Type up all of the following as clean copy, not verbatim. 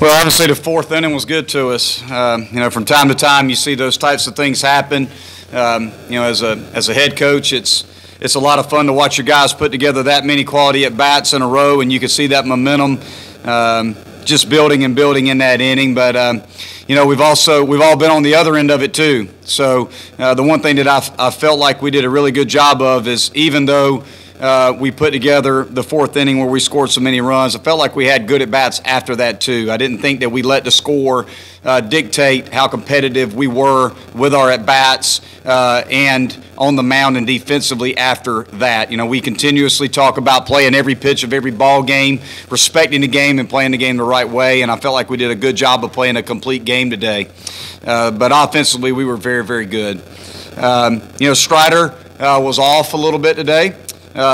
Well, obviously the fourth inning was good to us. From time to time you see those types of things happen. As a head coach, it's a lot of fun to watch your guys put together that many quality at bats in a row, and you can see that momentum just building and building in that inning. But we've all been on the other end of it too. So the one thing that I felt like we did a really good job of is, even though we put together the fourth inning where we scored so many runs, I felt like we had good at-bats after that too. I didn't think that we let the score dictate how competitive we were with our at-bats and on the mound and defensively after that. We continuously talk about playing every pitch of every ball game, respecting the game and playing the game the right way, and I felt like we did a good job of playing a complete game today. But offensively, we were very, very good. Strider was off a little bit today.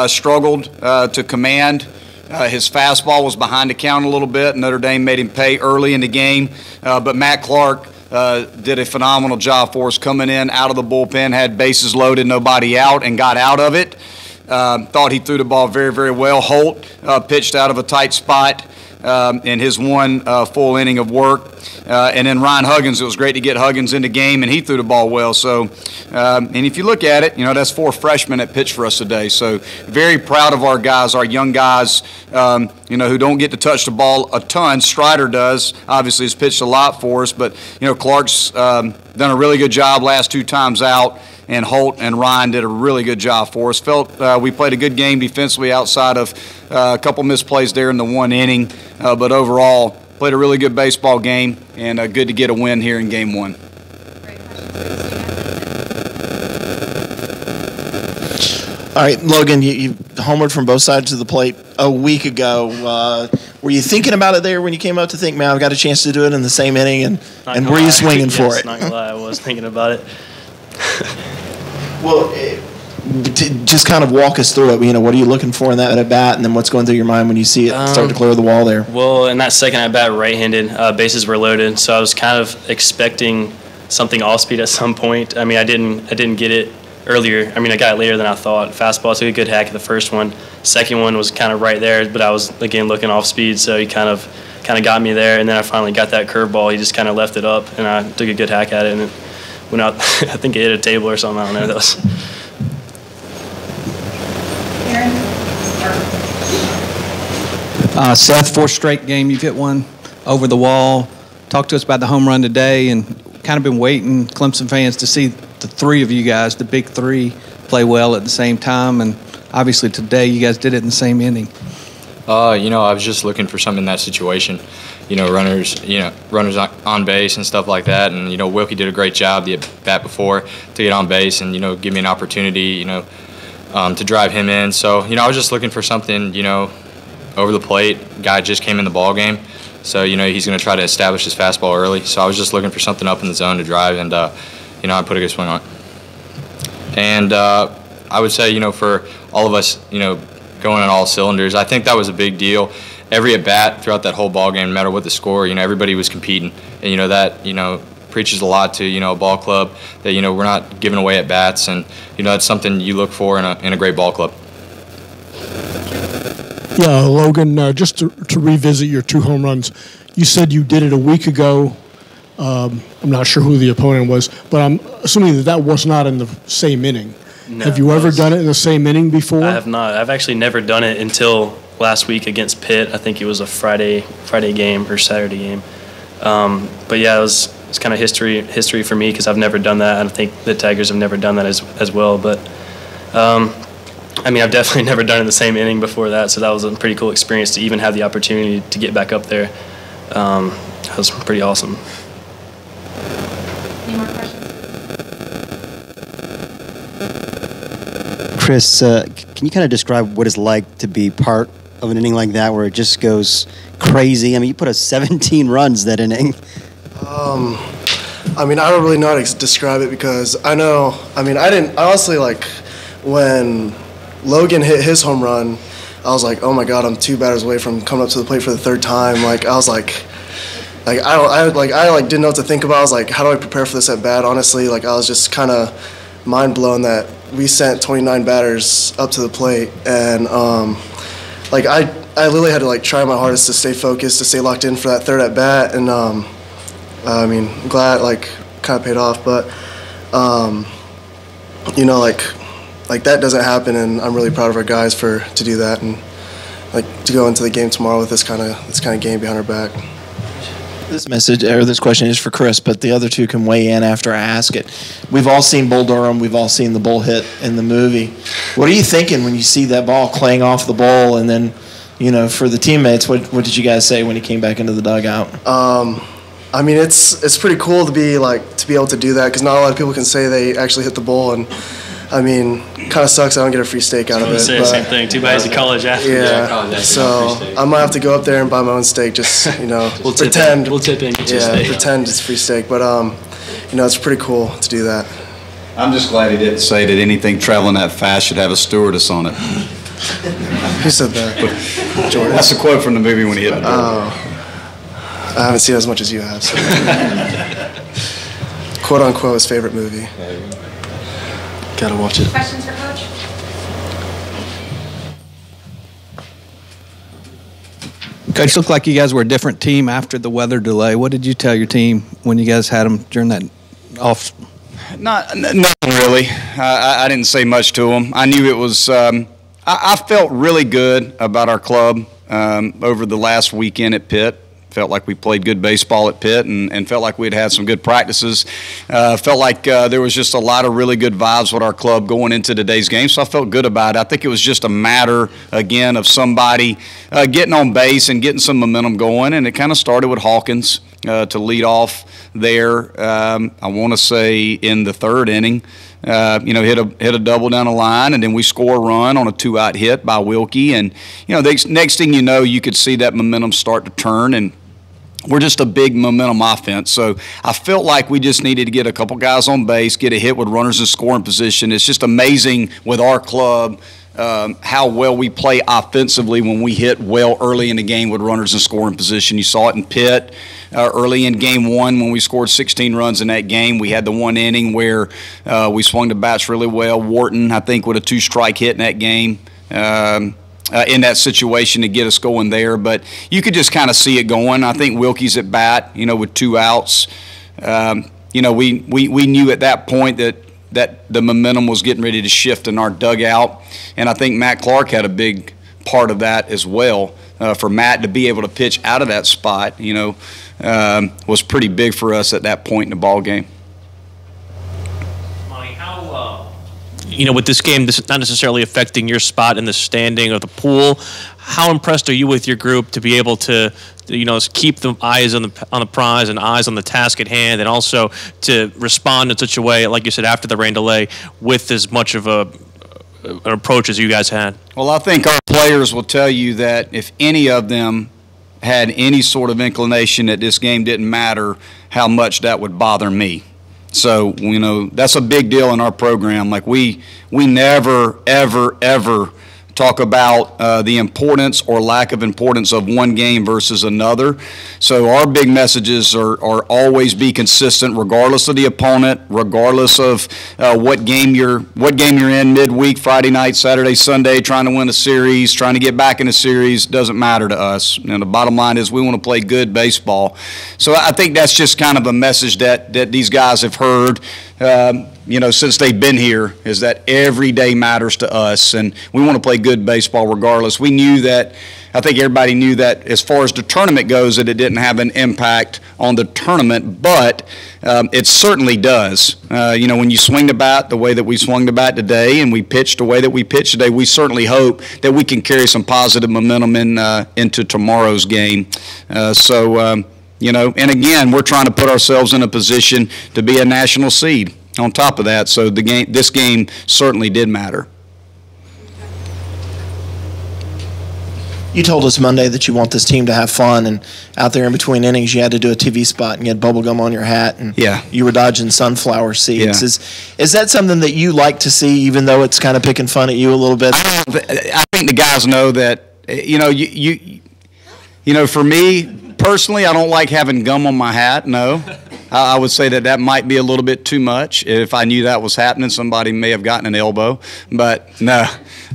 Struggled to command. His fastball was behind the count a little bit. Notre Dame made him pay early in the game. But Matt Clark did a phenomenal job for us coming in out of the bullpen, had bases loaded, nobody out, and got out of it. Thought he threw the ball very, very well. Holt pitched out of a tight spot in his one full inning of work. And then Ryan Huggins, it was great to get Huggins in the game, and he threw the ball well. So, and if you look at it, that's 4 freshmen that pitched for us today. So very proud of our guys, our young guys, who don't get to touch the ball a ton. Strider does. Obviously, has pitched a lot for us. But, Clark's done a really good job last 2 times out. And Holt and Ryan did a really good job for us. Felt we played a good game defensively outside of a couple misplays there in the 1 inning. But overall, played a really good baseball game, and good to get a win here in Game 1. All right, Logan, you homered from both sides of the plate a week ago. Were you thinking about it there when you came up to think, man, I've got a chance to do it in the same inning, and were you swinging for it? Not gonna lie, I was thinking about it. Well, just kind of walk us through it. What are you looking for in that at bat, and then what's going through your mind when you see it start to clear the wall there? Well, in that second at bat, right-handed, bases were loaded, so I was kind of expecting something off-speed at some point. I didn't get it earlier. I got it later than I thought. Fastball took a good hack at the first one. Second one was kind of right there, but I was again looking off-speed, so he kind of got me there. And then I finally got that curveball. He just kind of left it up, and I took a good hack at it, and it went out. I think it hit a table or something. I don't know. That was. Seth, 4th straight game you've hit one over the wall. Talk to us about the home run today, and kind of been waiting, Clemson fans, to see the 3 of you guys, the big 3, play well at the same time. And obviously today you guys did it in the same inning. I was just looking for something in that situation. Runners on base and stuff like that. And, Wilkie did a great job the bat before to get on base and, give me an opportunity, to drive him in. So, I was just looking for something, over the plate. Guy just came in the ball game. So, he's going to try to establish his fastball early. So I was just looking for something up in the zone to drive, and, I put a good swing on it. And I would say, for all of us, going on all cylinders, I think that was a big deal. Every at-bat throughout that whole ball game, no matter what the score, everybody was competing. And, that, preaches a lot to, a ball club that, we're not giving away at-bats. And, that's something you look for in a great ball club. Yeah, Logan, just to revisit your 2 home runs, you said you did it a week ago. I'm not sure who the opponent was, but I'm assuming that was not in the same inning. No, have you ever done it in the same inning before? I have not. I've actually never done it until last week against Pitt. I think it was a Friday game or Saturday game. But yeah, it's kind of history for me because I've never done that. I think the Tigers have never done that as well. But I've definitely never done it in the same inning before that, so that was a pretty cool experience to even have the opportunity to get back up there. That was pretty awesome. Any more questions? Chris, can you kind of describe what it's like to be part of an inning like that where it just goes crazy? You put up 17 runs that inning. I don't really know how to describe it because I didn't honestly, when Logan hit his home run, I was like, oh my God, I'm 2 batters away from coming up to the plate for the 3rd time. I didn't know what to think about. I was like, how do I prepare for this at bat? Honestly, I was just kind of mind blown that we sent 29 batters up to the plate, and I I literally had to like try my hardest to stay focused, to stay locked in for that third at bat, and I mean, I'm glad like kind of paid off, but you know, like that doesn't happen, and I'm really proud of our guys to do that and like to go into the game tomorrow with this kind of game behind our back. This message or this question is for Chris, but the other two can weigh in after I ask it. We've all seen Bull Durham. We've all seen the bull hit in the movie. What are you thinking when you see that ball clang off the bull? And then, you know, for the teammates, what did you guys say when he came back into the dugout? I mean, it's pretty cool to be able to do that, because not a lot of people can say they actually hit the bull, and I mean, kind of sucks I don't get a free steak out of it. Say the same thing. Too bad he's a college athlete. Yeah, so I might have to go up there and buy my own steak. Just we'll pretend. We'll tip in. Pretend it's free steak. But it's pretty cool to do that. I'm just glad he didn't say that anything traveling that fast should have a stewardess on it. Who said that? Jordan. That's a quote from the movie when he hit the door. I haven't seen it as much as you have. So. Quote unquote his favorite movie. Gotta watch it. Questions for Coach? Coach, looked like you guys were a different team after the weather delay. What did you tell your team when you guys had them during that off? Nothing really. I didn't say much to them. I knew it was. I felt really good about our club over the last weekend at Pitt. Felt like we played good baseball at Pitt and felt like we'd had some good practices. Felt like there was just a lot of really good vibes with our club going into today's game, so I felt good about it. I think it was just a matter, again, of somebody getting on base and getting some momentum going, and it kind of started with Hawkins to lead off there. I want to say in the third inning. Hit a double down the line, and then we score a run on a 2-out hit by Wilkie. And, next thing you know, you could see that momentum start to turn, and we're just a big momentum offense. So I felt like we just needed to get a couple guys on base, get a hit with runners in scoring position. It's just amazing with our club how well we play offensively when we hit well early in the game with runners in scoring position. You saw it in Pitt early in game one when we scored 16 runs in that game. We had the one inning where we swung the bats really well. Wharton, I think, with a 2-strike hit in that game. In that situation to get us going there, but you could just kind of see it going. I think Wilkie's at bat, with 2 outs. We knew at that point that the momentum was getting ready to shift in our dugout, and I think Matt Clark had a big part of that as well. For Matt to be able to pitch out of that spot, was pretty big for us at that point in the ball game. Monte, with this game, this is not necessarily affecting your spot in the standing of the pool. How impressed are you with your group to be able to, keep the eyes on the prize and eyes on the task at hand, and also to respond in such a way, like you said, after the rain delay, with as much of an approach as you guys had? Well, I think our players will tell you that if any of them had any sort of inclination that this game didn't matter, how much that would bother me. So, that's a big deal in our program. Like, we never, ever, ever talk about the importance or lack of importance of one game versus another. So our big messages are always be consistent regardless of the opponent, regardless of what game you're in midweek, Friday night, Saturday, Sunday, trying to win a series, trying to get back in a series, doesn't matter to us. The bottom line is we want to play good baseball. So I think that's just kind of a message that these guys have heard since they've been here, is that every day matters to us, and we want to play good baseball regardless. We knew that, I think everybody knew that as far as the tournament goes, that it didn't have an impact on the tournament, but it certainly does. When you swing the bat the way that we swung the bat today, and we pitch the way that we pitched today, we certainly hope that we can carry some positive momentum into tomorrow's game. And again, we're trying to put ourselves in a position to be a national seed on top of that. So this game certainly did matter. You told us Monday that you want this team to have fun, and out there in between innings, you had to do a TV spot and you had bubble gum on your hat, and you were dodging sunflower seeds. Yeah. Is that something that you like to see, even though it's kind of picking fun at you a little bit? I think the guys know that. For me personally, I don't like having gum on my hat. No. I would say that might be a little bit too much. If I knew that was happening, somebody may have gotten an elbow. But no,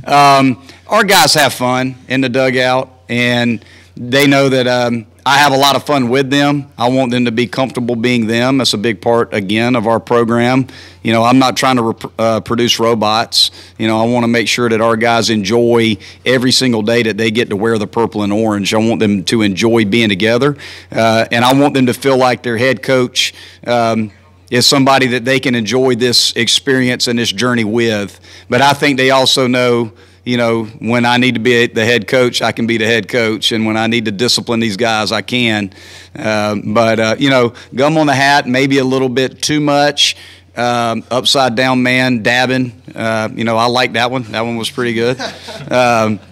our guys have fun in the dugout. and they know that I have a lot of fun with them. I want them to be comfortable being them. That's a big part, again, of our program. You know, I'm not trying to produce robots. You know, I want to make sure that our guys enjoy every single day that they get to wear the purple and orange. I want them to enjoy being together, and I want them to feel like their head coach is somebody that they can enjoy this experience and this journey with. But I think they also know, you know, when I need to be the head coach, I can be the head coach, and when I need to discipline these guys, I can. But you know, gum on the hat, maybe a little bit too much. Upside down man dabbing, you know, I like that one. That one was pretty good.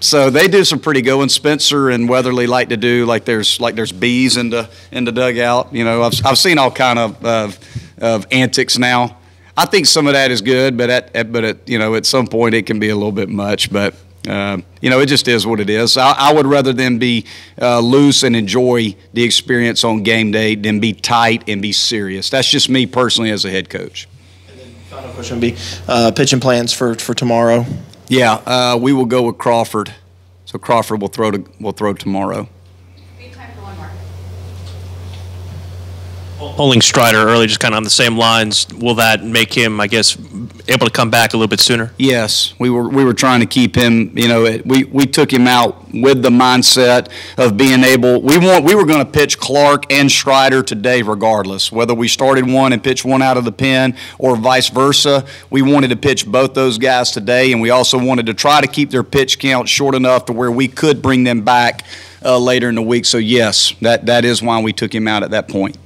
So they do some pretty good ones. Spencer and Weatherly like to do like there's bees in the dugout. You know, I've seen all kind of antics now. I think some of that is good, but you know, at some point it can be a little bit much. But you know, it just is what it is. I would rather them be loose and enjoy the experience on game day than be tight and be serious. That's just me personally as a head coach. And then final question would be pitching plans for tomorrow. Yeah, we will go with Crawford. So Crawford will throw tomorrow. Pulling Strider early, just kind of on the same lines, will that make him, I guess, able to come back a little bit sooner? Yes, we were trying to keep him. You know, we took him out with the mindset of being able. We were going to pitch Clark and Strider today, regardless whether we started one and pitched one out of the pen or vice versa. We wanted to pitch both those guys today, and we also wanted to try to keep their pitch count short enough to where we could bring them back later in the week. So yes, that is why we took him out at that point.